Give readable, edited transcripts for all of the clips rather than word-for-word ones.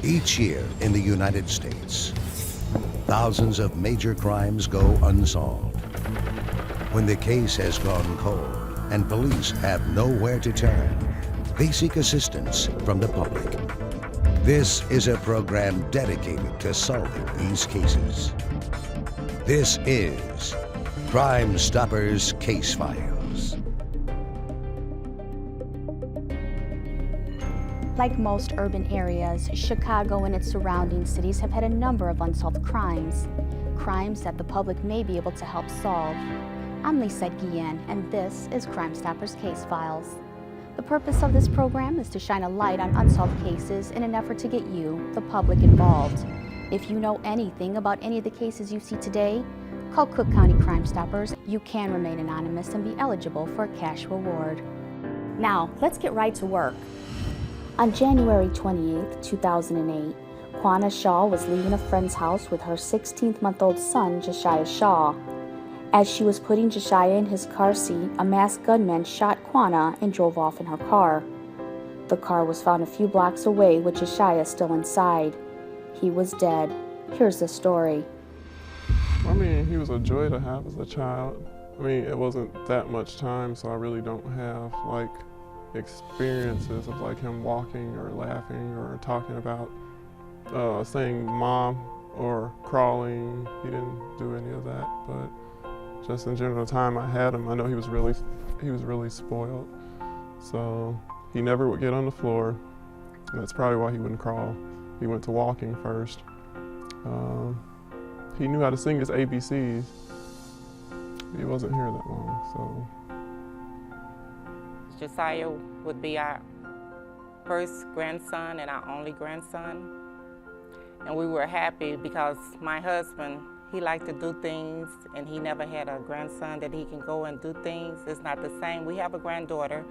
Each year in the United States, thousands of major crimes go unsolved. When the case has gone cold and police have nowhere to turn, they seek assistance from the public. This is a program dedicated to solving these cases. This is Crime Stoppers Case Files. Like most urban areas, Chicago and its surrounding cities have had a number of unsolved crimes. Crimes that the public may be able to help solve. I'm Lisette, and this is Crime Stoppers Case Files. The purpose of this program is to shine a light on unsolved cases in an effort to get you, the public, involved. If you know anything about any of the cases you see today, call Cook County Crime Stoppers. You can remain anonymous and be eligible for a cash reward. Now, let's get right to work. On January 28, 2008, Quanah Shaw was leaving a friend's house with her 16-month-old son, Josiah Shaw. As she was putting Josiah in his car seat, a masked gunman shot Quanah and drove off in her car. The car was found a few blocks away with Josiah still inside. He was dead. Here's the story. I mean, he was a joy to have as a child. I mean, it wasn't that much time, so I really don't have, experiences of, him walking or laughing or talking about saying mom or crawling. He didn't do any of that, but just in general, the time I had him, I know he was really spoiled. So he never would get on the floor, and that's probably why he wouldn't crawl. He went to walking first. He knew how to sing his ABCs. He wasn't here that long, so. Josiah would be our first grandson and our only grandson. And we were happy because my husband, he liked to do things, and he never had a grandson that he can go and do things. It's not the same. We have a granddaughter,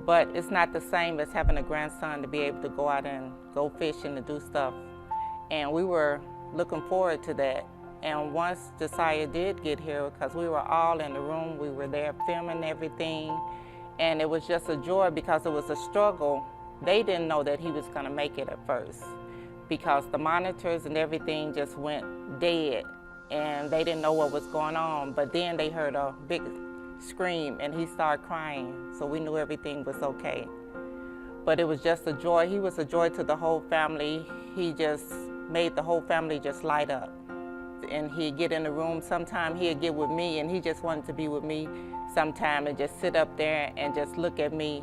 but it's not the same as having a grandson to be able to go out and go fishing and do stuff. And we were looking forward to that. And once Josiah did get here, because we were all in the room, we were there filming everything, and it was just a joy because it was a struggle. They didn't know that he was gonna make it at first because the monitors and everything just went dead, and they didn't know what was going on. But then they heard a big scream, and he started crying, so we knew everything was okay. But it was just a joy. He was a joy to the whole family. He just made the whole family just light up. And he'd get in the room, sometime he'd get with me, and he just wanted to be with me sometime and just sit up there and just look at me.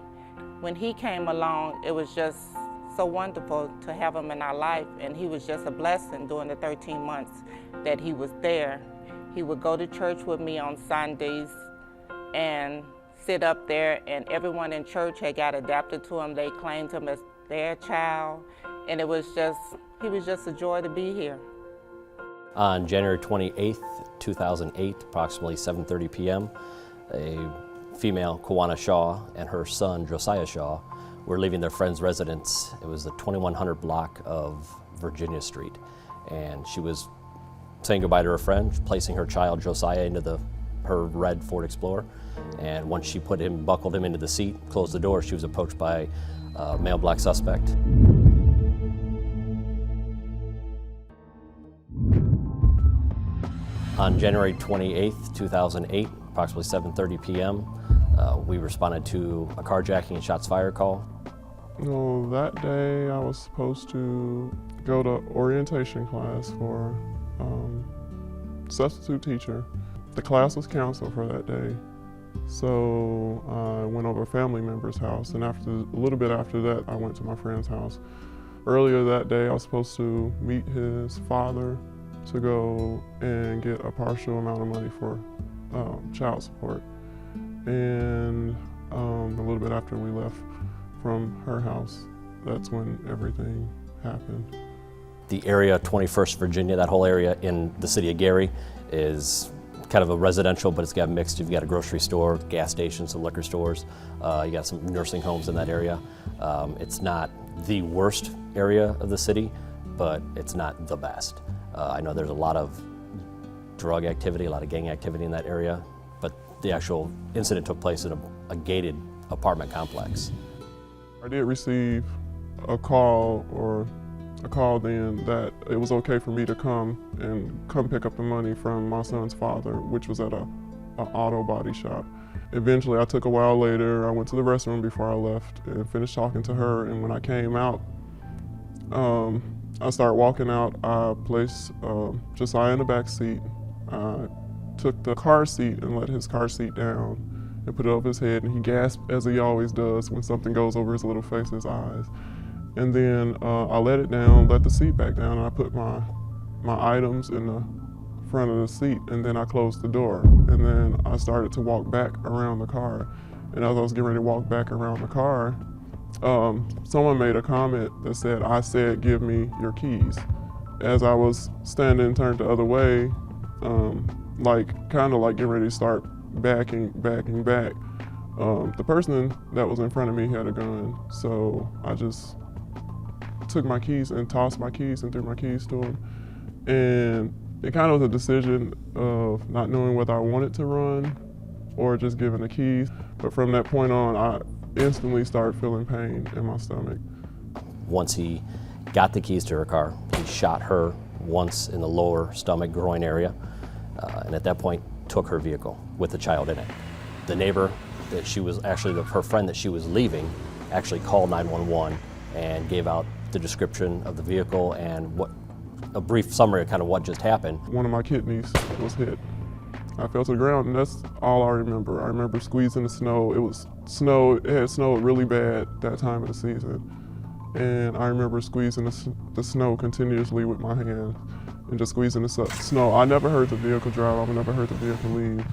When he came along, it was just so wonderful to have him in our life, and he was just a blessing during the 13 months that he was there. He would go to church with me on Sundays and sit up there, and everyone in church had got adapted to him. They claimed him as their child, and he was just a joy to be here. On January 28th, 2008, approximately 7:30 p.m., a female, Quanah Shaw, and her son, Josiah Shaw, were leaving their friend's residence. It was the 2100 block of Virginia Street. And she was saying goodbye to her friend, placing her child, Josiah, into her red Ford Explorer. And once she buckled him into the seat, closed the door, she was approached by a male black suspect. On January 28th, 2008, approximately 7:30 p.m., we responded to a carjacking and shots fired call. No, that day I was supposed to go to orientation class for substitute teacher. The class was canceled for that day, so I went over a family member's house, and a little bit after that, I went to my friend's house. Earlier that day, I was supposed to meet his father to go and get a partial amount of money for child support. And a little bit after we left from her house, that's when everything happened. The area, 21st Virginia, that whole area in the city of Gary is kind of a residential, but it's got mixed. You've got a grocery store, gas stations, some liquor stores. You got some nursing homes in that area. It's not the worst area of the city, but it's not the best. I know there's a lot of drug activity, a lot of gang activity in that area, but the actual incident took place in a gated apartment complex. I did receive a call or a call then that it was okay for me to come pick up the money from my son's father, which was at an auto body shop. Eventually, I took a while later, I went to the restroom before I left and finished talking to her, and when I came out, I started walking out. I placed Josiah in the back seat. I took the car seat and let his car seat down and put it over his head, and he gasped as he always does when something goes over his little face, his eyes. And then I let it down, let the seat back down, and I put my items in the front of the seat, and then I closed the door. And then I started to walk back around the car. And as I was getting ready to walk back around the car, someone made a comment that said, "I said, give me your keys." As I was standing turned the other way, kind of like getting ready to start backing back, the person that was in front of me had a gun. So I just took my keys and tossed my keys and threw my keys to him. And it kind of was a decision of not knowing whether I wanted to run or just giving the keys. But from that point on, I instantly started feeling pain in my stomach. Once he got the keys to her car, he shot her once in the lower stomach groin area, and at that point took her vehicle with the child in it. The neighbor that she was actually, her friend that she was leaving, actually called 911 and gave out the description of the vehicle and a brief summary of kind of what just happened. One of my kidneys was hit. I fell to the ground, and that's all I remember. I remember squeezing the snow. It had snowed really bad that time of the season. And I remember squeezing the snow continuously with my hand and just squeezing the snow. I never heard the vehicle drive. I never heard the vehicle leave.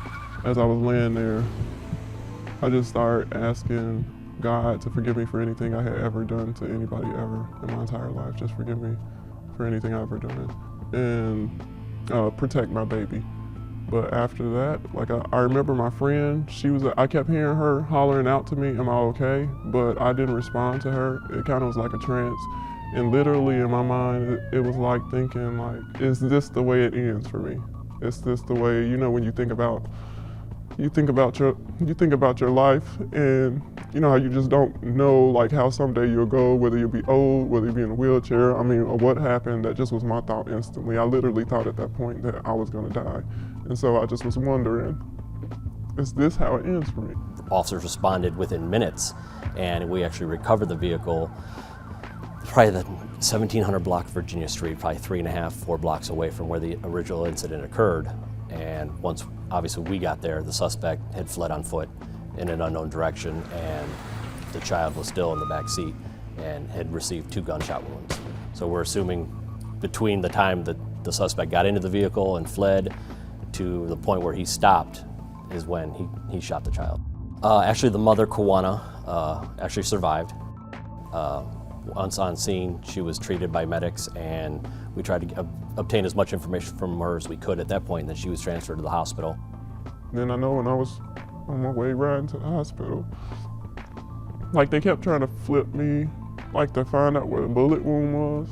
As I was laying there, I just started asking God to forgive me for anything I had ever done to anybody ever in my entire life. Just forgive me for anything I've ever done, and protect my baby. But after that, I remember my friend, I kept hearing her hollering out to me, "Am I okay?" But I didn't respond to her. It kind of was like a trance. And literally in my mind, it was like thinking, is this the way it ends for me? Is this the way, when you think about your life, and how you just don't know how someday you'll go, whether you'll be old, whether you'll be in a wheelchair, or what happened. That just was my thought instantly. I literally thought at that point that I was gonna die. And so I just was wondering, is this how it ends for me? Officers responded within minutes, and we actually recovered the vehicle probably the 1700 block Virginia Street, probably 3.5, 4 blocks away from where the original incident occurred. And once, obviously, we got there, the suspect had fled on foot in an unknown direction, and the child was still in the back seat and had received 2 gunshot wounds. So we're assuming between the time that the suspect got into the vehicle and fled to the point where he stopped is when he shot the child. Actually, the mother, Kawana, actually survived. Once on scene, she was treated by medics, and we tried to obtain as much information from her as we could at that point, and then she was transferred to the hospital. Then I know when I was on my way riding to the hospital, they kept trying to flip me, to find out where the bullet wound was.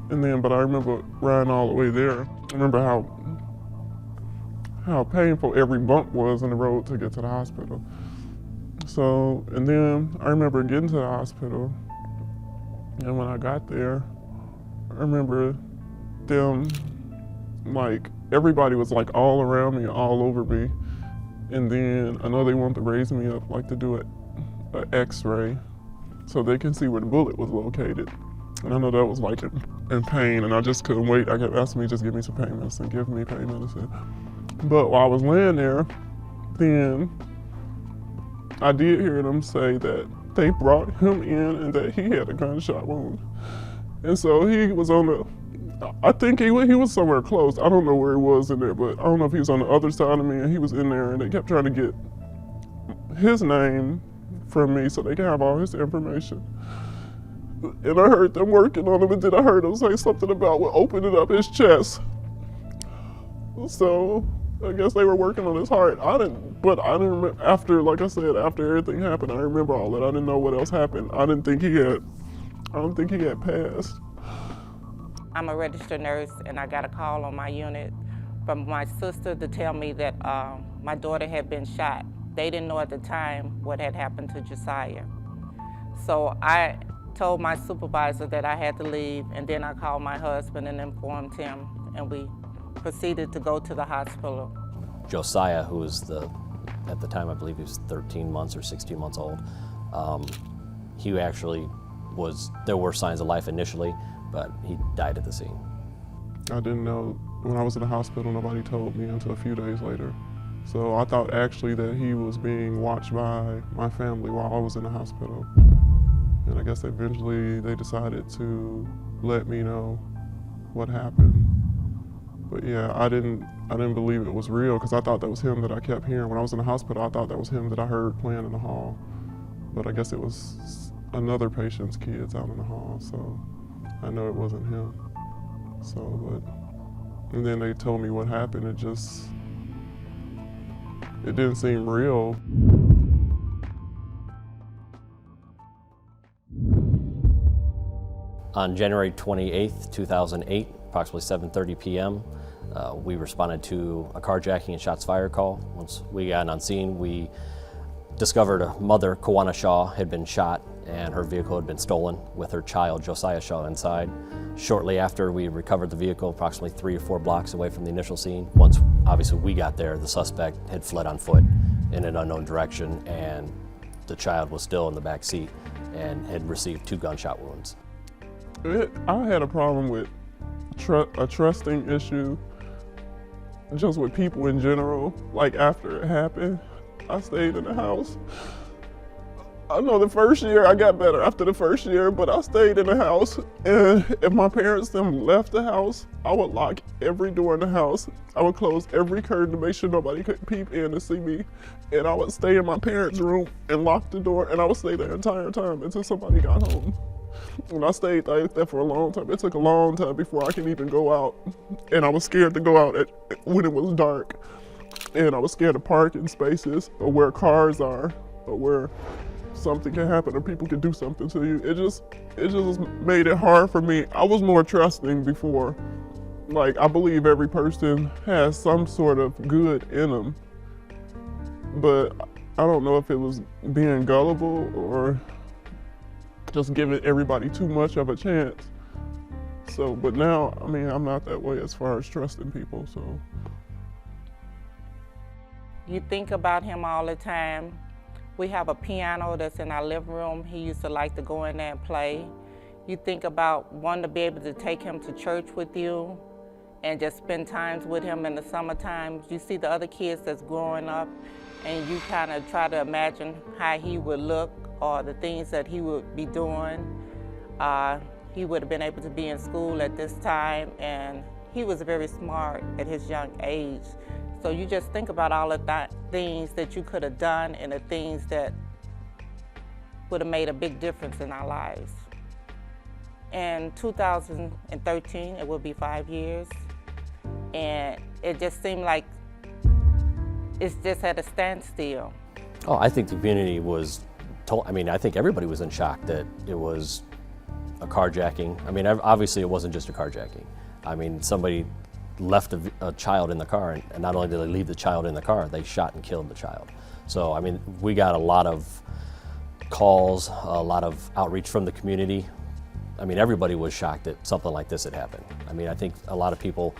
But I remember riding all the way there. I remember how painful every bump was in the road to get to the hospital. So, and then I remember getting to the hospital, and when I got there, I remember them, everybody was all around me, all over me. And then I know they wanted to raise me up, to do an x-ray so they can see where the bullet was located. And I know that was in pain, and I just couldn't wait. I kept asking me, just give me some pain medicine, give me pain medicine. But while I was laying there, then I did hear them say that they brought him in and that he had a gunshot wound. And so he was I think he was somewhere close. I don't know where he was in there, but I don't know if he was on the other side of me, and he was in there, and they kept trying to get his name from me so they can have all his information. And I heard them working on him, and then I heard him say something about opening up his chest. So I guess they were working on his heart. I didn't remember, after everything happened, I remember all that. I didn't know what else happened. I don't think he had passed. I'm a registered nurse, and I got a call on my unit from my sister to tell me that my daughter had been shot. They didn't know at the time what had happened to Josiah. So I told my supervisor that I had to leave, and then I called my husband and informed him, and we proceeded to go to the hospital. Josiah, who was at the time I believe he was 13 months or 16 months old, he actually there were signs of life initially, but he died at the scene. I didn't know, when I was in the hospital, nobody told me until a few days later. So I thought actually that he was being watched by my family while I was in the hospital. And I guess eventually they decided to let me know what happened. But yeah, I didn't believe it was real, because I thought that was him that I kept hearing. When I was in the hospital, I thought that was him that I heard playing in the hall. But I guess it was another patient's kids out in the hall, so I know it wasn't him. And then they told me what happened. It didn't seem real. On January 28th, 2008, approximately 7:30 p.m., we responded to a carjacking and shots fired call. Once we got on scene, we discovered a mother, Shaw, had been shot and her vehicle had been stolen with her child, Josiah Shaw, inside. Shortly after, we recovered the vehicle approximately 3 or 4 blocks away from the initial scene. Once, obviously, we got there, the suspect had fled on foot in an unknown direction, and the child was still in the back seat and had received 2 gunshot wounds. I had a problem with a trusting issue, just with people in general. Like, after it happened, I stayed in the house. I know the first year I got better after the first year, but I stayed in the house. And if my parents them left the house, I would lock every door in the house. I would close every curtain to make sure nobody could peep in to see me. And I would stay in my parents' room and lock the door, and I would stay there the entire time until somebody got home. And I stayed like that for a long time. It took a long time before I could even go out. And I was scared to go out when it was dark. And I was scared of parking spaces, or where cars are, or where something can happen or people can do something to you. It just made it hard for me. I was more trusting before. Like, I believe every person has some sort of good in them. But I don't know if it was being gullible or just giving everybody too much of a chance. So, but now, I mean, I'm not that way as far as trusting people, so. You think about him all the time. We have a piano that's in our living room. He used to like to go in there and play. You think about wanting to be able to take him to church with you and just spend times with him in the summertime. You see the other kids that's growing up, and you kind of try to imagine how he would look or the things that he would be doing. He would have been able to be in school at this time, and he was very smart at his young age. So you just think about all of that things that you could have done and the things that would have made a big difference in our lives. In 2013, it will be 5 years, and it just seemed like it's just at a standstill. Oh, I think the community was told, I mean, I think everybody was in shock that it was a carjacking. I mean, obviously it wasn't just a carjacking. I mean, somebody left a child in the car, and not only did they leave the child in the car, they shot and killed the child. So, I mean, we got a lot of calls, a lot of outreach from the community. I mean, everybody was shocked that something like this had happened. I mean, I think a lot of people,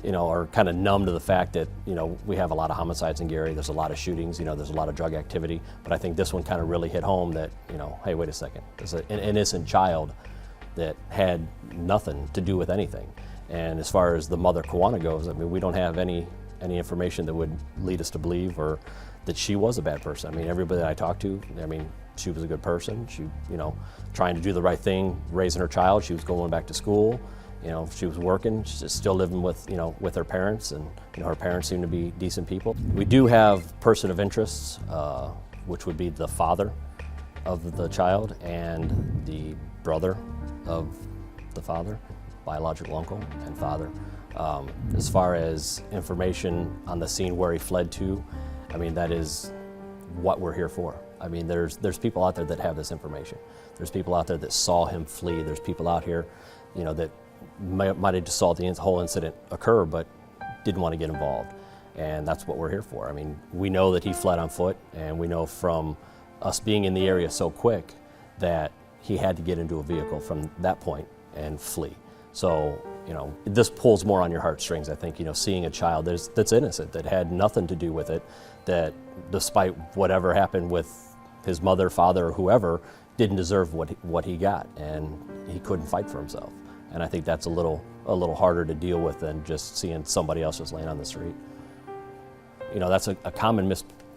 you know, are kind of numb to the fact that, you know, we have a lot of homicides in Gary, there's a lot of shootings, you know, there's a lot of drug activity, but I think this one kind of really hit home that, you know, hey, wait a second, there's an innocent child that had nothing to do with anything. And as far as the mother, Kawana, goes, I mean, we don't have any information that would lead us to believe or that she was a bad person. I mean, everybody that I talked to, I mean, she was a good person. She, you know, trying to do the right thing, raising her child. She was going back to school. You know, she was working. She's still living with, you know, with her parents, and you know, her parents seem to be decent people. We do have person of interests, which would be the father of the child and the brother of the father, biological uncle and father. As far as information on the scene where he fled to, I mean, that is what we're here for. I mean, there's people out there that have this information. There's people out there that saw him flee. There's people out here, you know, that might have just saw the whole incident occur but didn't want to get involved. And that's what we're here for. I mean, we know that he fled on foot, and we know from us being in the area so quick that he had to get into a vehicle from that point and flee. So, you know, this pulls more on your heartstrings, I think, you know, seeing a child that's innocent, that had nothing to do with it, that despite whatever happened with his mother, father, or whoever, didn't deserve what he got, and he couldn't fight for himself. And I think that's a little harder to deal with than just seeing somebody else just laying on the street. You know, that's a common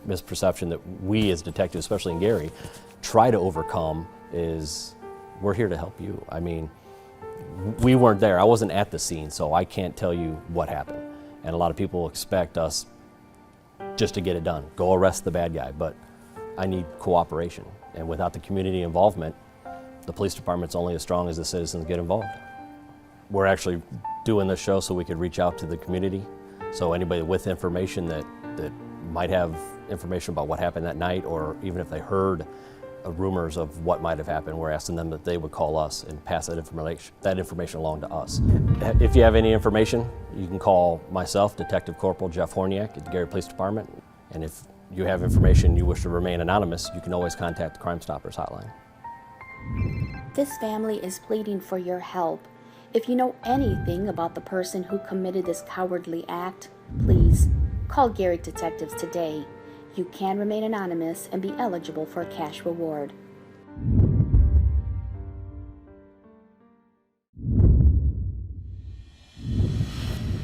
misperception that we as detectives, especially in Gary, try to overcome is we're here to help you. I mean, we weren't there. I wasn't at the scene, so I can't tell you what happened. And a lot of people expect us just to get it done. Go arrest the bad guy, but I need cooperation. And without the community involvement, the police department's only as strong as the citizens get involved. We're actually doing this show so we could reach out to the community. So anybody with information that might have information about what happened that night, or even if they heard rumors of what might have happened, we're asking them that they would call us and pass that information along to us. If you have any information, you can call myself, Detective Corporal Jeff Horniak at the Gary Police Department. And if you have information you wish to remain anonymous, you can always contact the Crime Stoppers hotline. This family is pleading for your help. If you know anything about the person who committed this cowardly act, please call Gary Detectives today. You can remain anonymous and be eligible for a cash reward.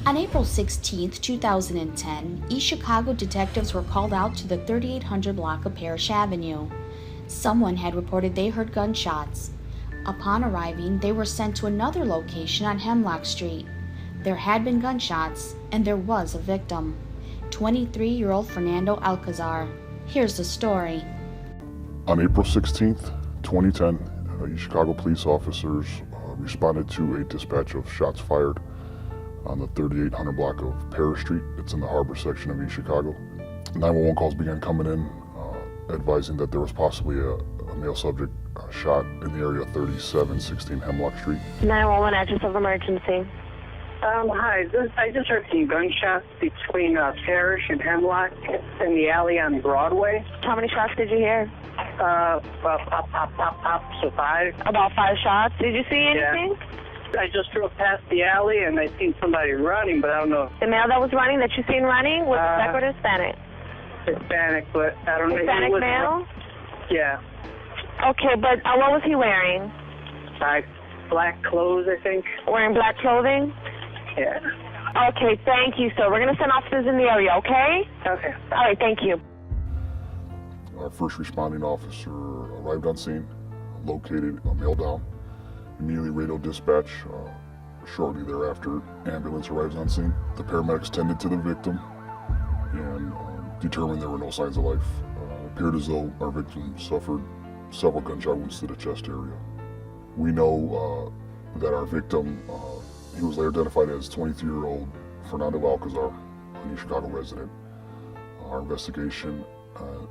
On April 16, 2010, East Chicago detectives were called out to the 3800 block of Parrish Avenue. Someone had reported they heard gunshots. Upon arriving, they were sent to another location on Hemlock Street. There had been gunshots, and there was a victim. 23-year-old Fernando Alcazar. Here's the story. On April 16th, 2010, East Chicago police officers responded to a dispatch of shots fired on the 3800 block of Parrish Street. It's in the harbor section of East Chicago. 911 calls began coming in, advising that there was possibly a male subject shot in the area of 3716 Hemlock Street. 911, address of emergency. Hi, I just heard some gunshots between Parrish and Hemlock in the alley on Broadway. How many shots did you hear? Pop, so 5. About 5 shots. Did you see anything? Yeah. I just drove past the alley and I seen somebody running, but I don't know. The male that was running, that you seen running, was Black or Hispanic? Hispanic, but I don't know. Hispanic male? Yeah. Okay, but what was he wearing? Black clothes, I think. Wearing black clothing? Yeah. Okay, thank you, sir. We're going to send officers in the area, okay? Okay. All right, thank you. Our first responding officer arrived on scene, located a male down, immediately radioed dispatch. Shortly thereafter, ambulance arrives on scene. The paramedics tended to the victim and determined there were no signs of life. It appeared as though our victim suffered several gunshot wounds to the chest area. We know that our victim, he was later identified as 23-year-old Fernando Alcazar, a New Chicago resident. Our investigation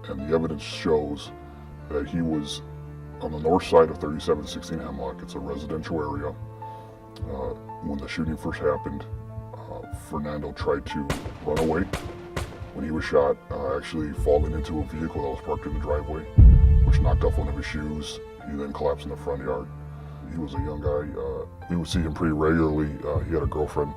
and the evidence shows that he was on the north side of 3716 Hemlock. It's a residential area. When the shooting first happened, Fernando tried to run away. When he was shot, actually falling into a vehicle that was parked in the driveway, which knocked off one of his shoes. He then collapsed in the front yard. He was a young guy. We would see him pretty regularly. He had a girlfriend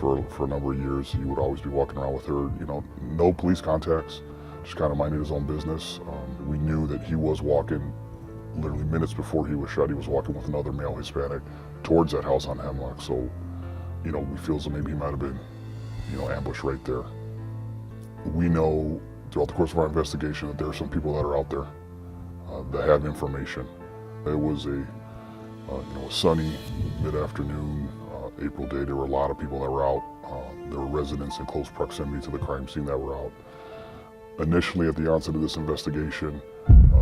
for a number of years. He would always be walking around with her. You know, no police contacts, just kind of minding his own business. We knew that he was walking, literally minutes before he was shot, he was walking with another male Hispanic towards that house on Hemlock. So, you know, we feel as though maybe he might have been, you know, ambushed right there. We know throughout the course of our investigation that there are some people that are out there that have information. It was a sunny mid-afternoon April day. There were a lot of people that were out. There were residents in close proximity to the crime scene that were out. Initially, at the onset of this investigation,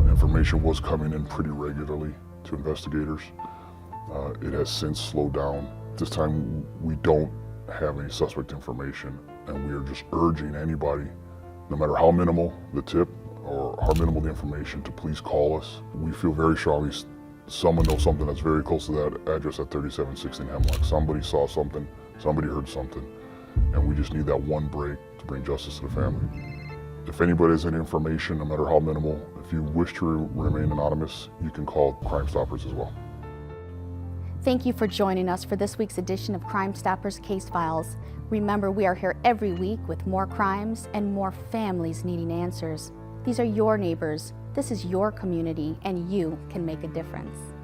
information was coming in pretty regularly to investigators. It has since slowed down. At this time, we don't have any suspect information, and we are just urging anybody, no matter how minimal the tip or how minimal the information, to please call us. We feel very strongly someone knows something that's very close to that address at 3716 Hemlock. Somebody saw something, somebody heard something, and we just need that one break to bring justice to the family. If anybody has any information, no matter how minimal, if you wish to remain anonymous, you can call Crime Stoppers as well. Thank you for joining us for this week's edition of Crime Stoppers Case Files. Remember, we are here every week with more crimes and more families needing answers. These are your neighbors, this is your community, and you can make a difference.